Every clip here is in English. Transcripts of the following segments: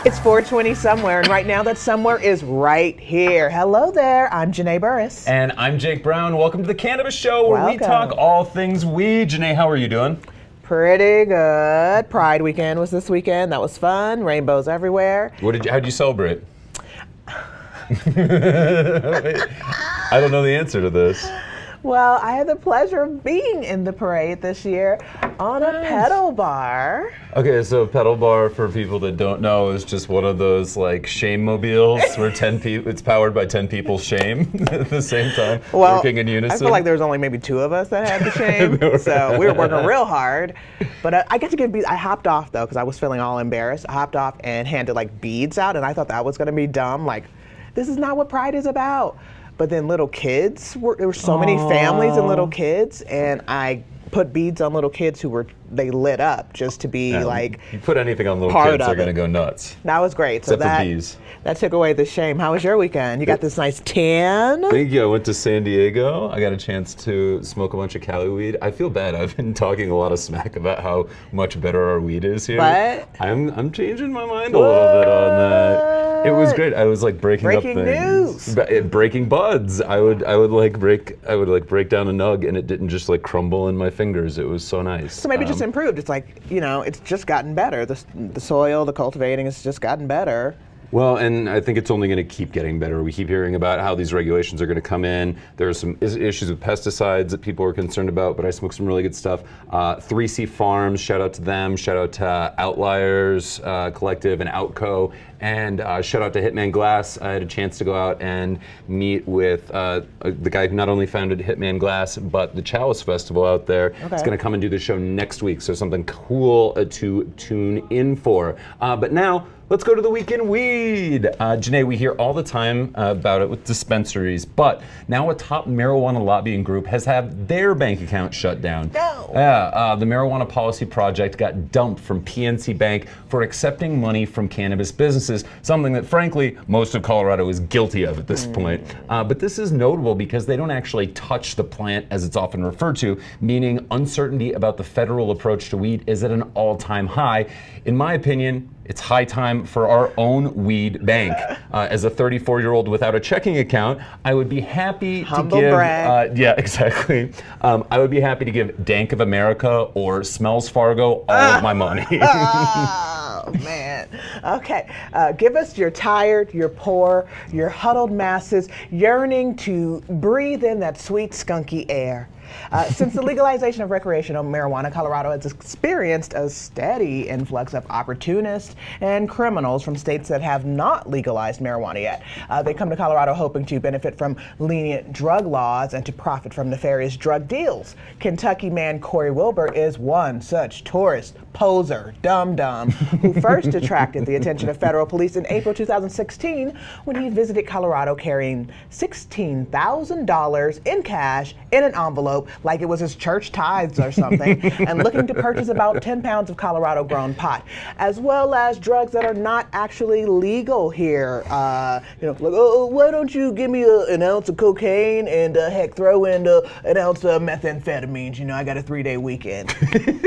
It's 4:20 somewhere, and right now that somewhere is right here. Hello there, I'm Janae Burris. And I'm Jake Browne. Welcome to the Cannabis Show, where we talk all things weed. Janae, how are you doing? Pretty good. Pride weekend was this weekend. That was fun. Rainbows everywhere. How'd you celebrate? I don't know the answer to this. Well, I had the pleasure of being in the parade this year on a pedal bar. Okay, so a pedal bar, for people that don't know, is just one of those like shame mobiles where 10 people, it's powered by 10 people's shame at the same time, working in unison. I feel like there was only maybe 2 of us that had the shame, so we were working real hard. But I get to give beads. I hopped off though because I was feeling all embarrassed. I hopped off and handed like beads out, and I thought that was going to be dumb. Like, this is not what Pride is about. But then little kids, there were so many families and little kids, and I put beads on little kids they lit up just to be like, you put anything on little kids, they're going to go nuts. That was great. Except for bees. That took away the shame. How was your weekend? You got this nice tan? Thank you. I went to San Diego. I got a chance to smoke a bunch of Cali weed. I feel bad. I've been talking a lot of smack about how much better our weed is here. But I'm changing my mind a little bit on that. It was great. I was like breaking up things. Breaking buds. I would break down a nug, and it didn't just like crumble in my fingers. It was so nice. So maybe just improved. It's like, it's just gotten better. The soil, the cultivating has just gotten better. Well, and I think it's only going to keep getting better. We keep hearing about how these regulations are going to come in. There are some issues with pesticides that people are concerned about, but I smoke some really good stuff. 3C Farms, shout out to them. Shout out to Outliers Collective and Outco. And shout out to Hitman Glass. I had a chance to go out and meet with the guy who not only founded Hitman Glass, but the Chalice Festival out there. Okay. It's going to come and do the show next week, so something cool to tune in for. But now, let's go to the week in weed. Janae, we hear all the time about it with dispensaries, but now a top marijuana lobbying group has had their bank account shut down. No. Yeah, the Marijuana Policy Project got dumped from PNC Bank for accepting money from cannabis businesses, something that, frankly, most of Colorado is guilty of at this point. But this is notable because they don't actually touch the plant, as it's often referred to, meaning uncertainty about the federal approach to weed is at an all-time high. In my opinion, it's high time for our own weed bank. As a 34-year-old without a checking account, I would be happy to give... yeah, exactly. I would be happy to give Dank of America or Smells Fargo all of my money. Oh, man. Okay. Give us your tired, your poor, your huddled masses yearning to breathe in that sweet, skunky air. Since the legalization of recreational marijuana, Colorado has experienced a steady influx of opportunists and criminals from states that have not legalized marijuana yet. They come to Colorado hoping to benefit from lenient drug laws and to profit from nefarious drug deals. Kentucky man Corey Wilbur is one such tourist poser, dum-dum, who first attracted the attention of federal police in April 2016 when he visited Colorado carrying $16,000 in cash in an envelope like it was his church tithes or something, and looking to purchase about 10 pounds of Colorado-grown pot, as well as drugs that are not actually legal here. Like, oh, why don't you give me an ounce of cocaine and heck, throw in an ounce of methamphetamines? I got a 3-day weekend.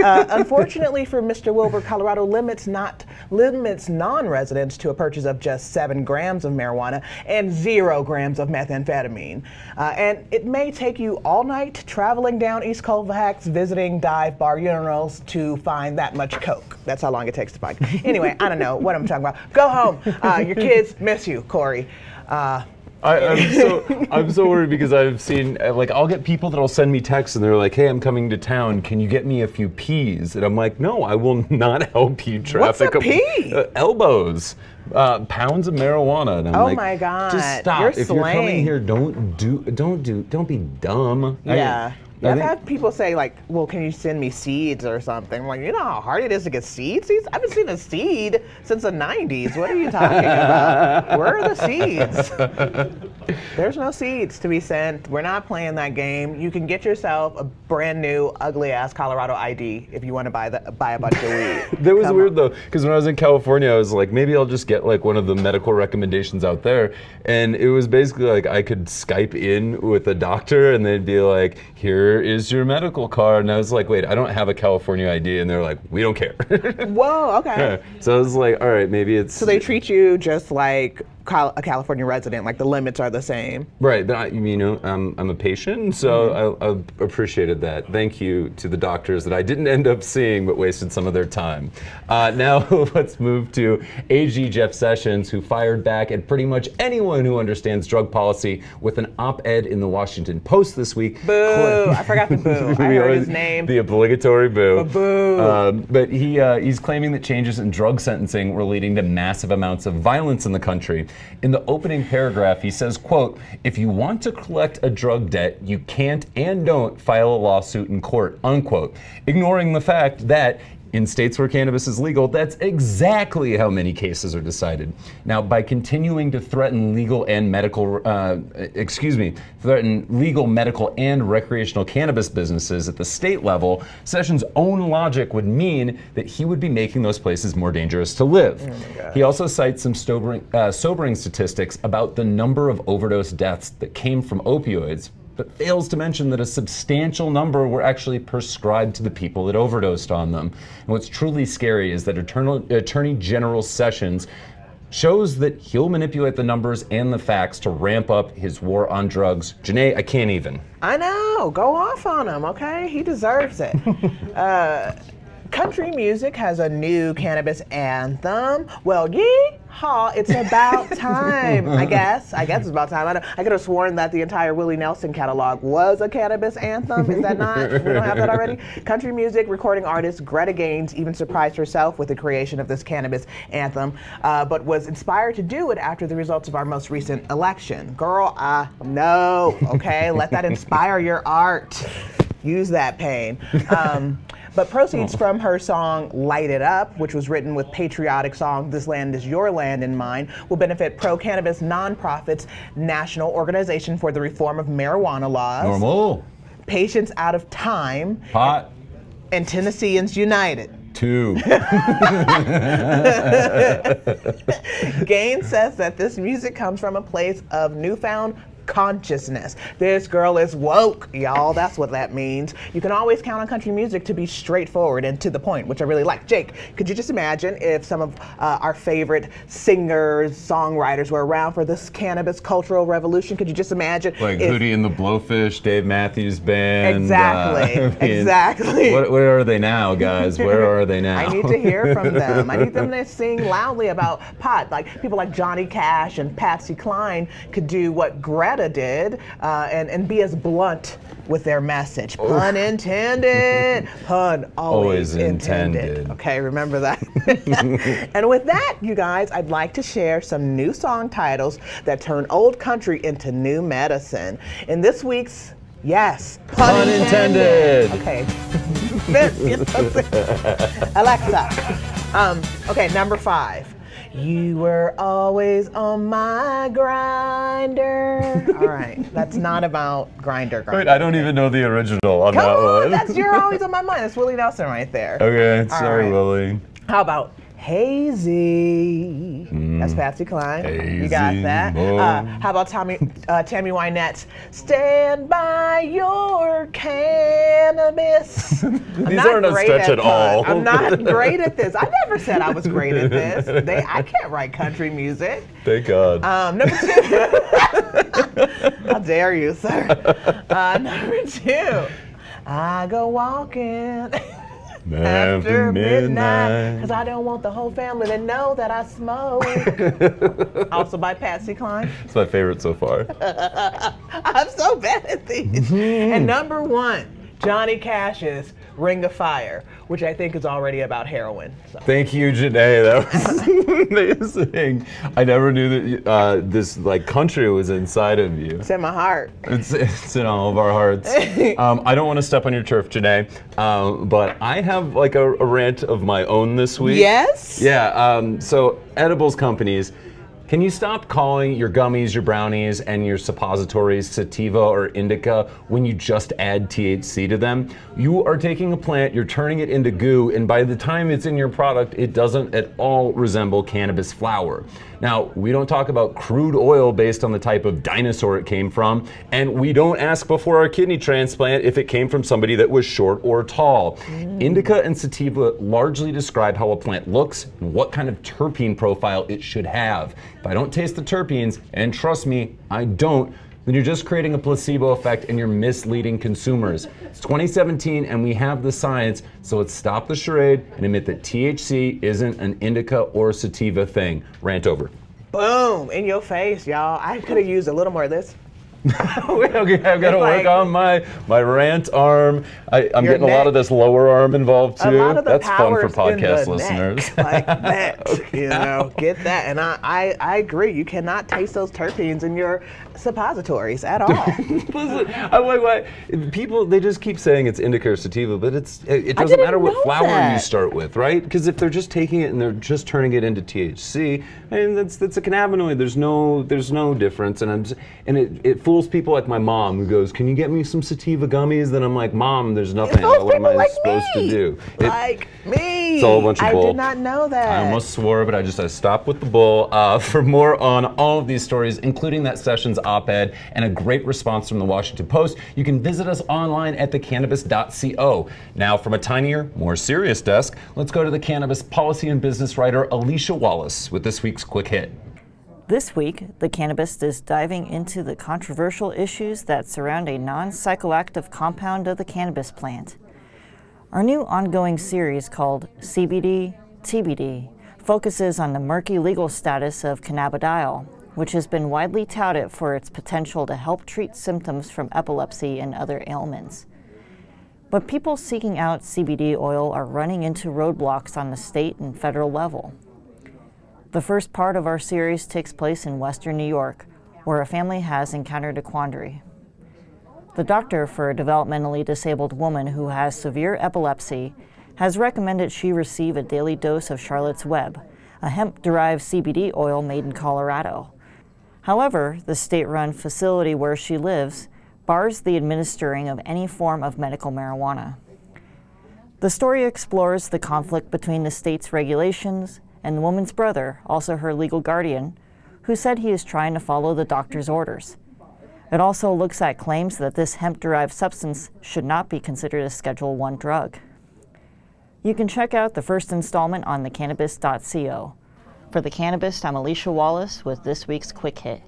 Unfortunately for Mr. Wilbur, Colorado limits non-residents to a purchase of just 7 grams of marijuana and 0 grams of methamphetamine. And it may take you all night traveling down East Colfax, visiting dive bar urinals to find that much coke. That's how long it takes to find. Anyway, I don't know what I'm talking about. Go home. Your kids miss you, Corey. I'm so worried because I've seen, like, I'll get people that'll send me texts and they're like, hey, I'm coming to town, can you get me a few peas? And I'm like, no, I will not help you traffic. What's a pea? Elbows. Pounds of marijuana. And I'm like, my God. Just stop. If you're coming here, don't be dumb. Yeah. I've had people say, like, well, can you send me seeds or something? I'm like, you know how hard it is to get seeds? I haven't seen a seed since the 90s. What are you talking about? Where are the seeds? There's no seeds to be sent. We're not playing that game. You can get yourself a brand new, ugly-ass Colorado ID if you want to buy a bunch of weed. That was weird, though, because when I was in California, I was like, maybe I'll just get, like, one of the medical recommendations out there. And it was basically like I could Skype in with a doctor, and they'd be like, here where is your medical card? And I was like, wait, I don't have a California ID. And they're like, we don't care. Whoa, okay. Yeah. So I was like, all right, maybe it's... So they treat you just like a California resident, like the limits are the same. Right, but I'm a patient, so I appreciated that. Thank you to the doctors that I didn't end up seeing, but wasted some of their time. Now let's move to AG Jeff Sessions, who fired back at pretty much anyone who understands drug policy with an op-ed in the Washington Post this week. Boo! I forgot the boo. I heard his name. The obligatory boo. Boo. But he's claiming that changes in drug sentencing were leading to massive amounts of violence in the country. In the opening paragraph, he says, quote, if you want to collect a drug debt, you can't and don't file a lawsuit in court, unquote, ignoring the fact that in states where cannabis is legal, that's exactly how many cases are decided. Now, by continuing to threaten legal, medical, and recreational cannabis businesses at the state level, Sessions' own logic would mean that he would be making those places more dangerous to live. Oh, he also cites some sobering statistics about the number of overdose deaths that came from opioids, but fails to mention that a substantial number were actually prescribed to the people that overdosed on them. And what's truly scary is that Attorney General Sessions shows that he'll manipulate the numbers and the facts to ramp up his war on drugs. Janae, I can't even. I know, go off on him, okay? He deserves it. Country music has a new cannabis anthem. Well, yeehaw, it's about time, I guess. I guess it's about time. I could have sworn that the entire Willie Nelson catalog was a cannabis anthem. Is that not? We don't have that already? Country music recording artist Greta Gaines even surprised herself with the creation of this cannabis anthem, but was inspired to do it after the results of our most recent election. Girl, no, okay? Let that inspire your art. Use that pain. But proceeds from her song Light It Up, which was written with patriotic song This Land Is Your Land in mind, will benefit pro-cannabis nonprofits, National Organization for the Reform of Marijuana Laws, Normal, Patients Out of Time, Pot, and Tennesseans United. 2. Gaines says that this music comes from a place of newfound consciousness. This girl is woke, y'all. That's what that means. You can always count on country music to be straightforward and to the point, which I really like. Jake, could you just imagine if some of our favorite singers, songwriters were around for this cannabis cultural revolution? Could you just imagine? Like Hootie and the Blowfish, Dave Matthews Band. Exactly. Exactly. Where are they now, guys? Where are they now? I need to hear from them. I need them to sing loudly about pot. Like people like Johnny Cash and Patsy Cline could do what Greta did and be as blunt with their message. Pun intended. Pun always intended. Okay, remember that. And with that, you guys, I'd like to share some new song titles that turn old country into new medicine. In this week's, yes, pun intended. Okay. Alexa. Okay, number 5. You were always on my grinder. All right, that's not about grinder. Wait, I don't even know the original on that one. That's You're Always on My Mind. That's Willie Nelson right there. Okay, sorry, Willie. How about Hazy? That's Patsy Cline. Hazy, you got that. How about Tammy Wynette's Stand By Your Cannabis? These aren't a stretch at all. I'm not great at this. I never said I was great at this. I can't write country music. Thank God. Number 2. How dare you, sir? Number 2. I go walking after midnight, because I don't want the whole family to know that I smoke. Also by Patsy Cline. It's my favorite so far. I'm so bad at these. And number 1, Johnny Cash's Ring of Fire, which I think is already about heroin. So. Thank you, Janae. That was amazing. I never knew that this country was inside of you. It's in my heart. It's in all of our hearts. I don't want to step on your turf, Janae, but I have a rant of my own this week. Yes? Yeah. So edibles companies, Can you stop calling your gummies, your brownies, and your suppositories sativa or indica when you just add THC to them? You are taking a plant, you're turning it into goo, and by the time it's in your product, it doesn't at all resemble cannabis flower. Now, we don't talk about crude oil based on the type of dinosaur it came from, and we don't ask before our kidney transplant if it came from somebody that was short or tall. Indica and sativa largely describe how a plant looks and what kind of terpene profile it should have. If I don't taste the terpenes, and trust me, I don't, then you're just creating a placebo effect and you're misleading consumers. It's 2017 and we have the science, so let's stop the charade and admit that THC isn't an indica or sativa thing. Rant over. Boom, in your face, y'all. I could have used a little more of this. Okay, I've got to work on my rant arm. I'm getting neck. a lot of this lower arm involved too. A lot of the That's fun for power's podcast in the listeners. neck, like that, okay. You know, get that. And I agree. You cannot taste those terpenes in your suppositories at all. Listen, I'm like, why? People, they just keep saying it's indica or sativa, but it doesn't matter what flower you start with, right? Because if they're just taking it and they're just turning it into THC, I mean, that's a cannabinoid. There's no difference, and it fools people like my mom who goes, "Can you get me some sativa gummies?" Then I'm like, "Mom, there's nothing. What am I like supposed to do?" Like me. It's all a bunch of bull. I did not know that. I almost swore, but I stopped with the bull. For more on all of these stories, including that Sessions op-ed and a great response from the Washington Post, you can visit us online at thecannabist.co. Now, from a tinier, more serious desk, let's go to the cannabis policy and business writer Alicia Wallace with this week's Quick Hit. This week, The Cannabist is diving into the controversial issues that surround a non-psychoactive compound of the cannabis plant. Our new ongoing series called CBD, TBD focuses on the murky legal status of cannabidiol, which has been widely touted for its potential to help treat symptoms from epilepsy and other ailments. But people seeking out CBD oil are running into roadblocks on the state and federal level. The first part of our series takes place in Western New York, where a family has encountered a quandary. The doctor for a developmentally disabled woman who has severe epilepsy has recommended she receive a daily dose of Charlotte's Web, a hemp-derived CBD oil made in Colorado. However, the state-run facility where she lives bars the administering of any form of medical marijuana. The story explores the conflict between the state's regulations and the woman's brother, also her legal guardian, who said he is trying to follow the doctor's orders. It also looks at claims that this hemp-derived substance should not be considered a Schedule I drug. You can check out the first installment on thecannabist.co. For The Cannabist, I'm Alicia Wallace with this week's Quick Hit.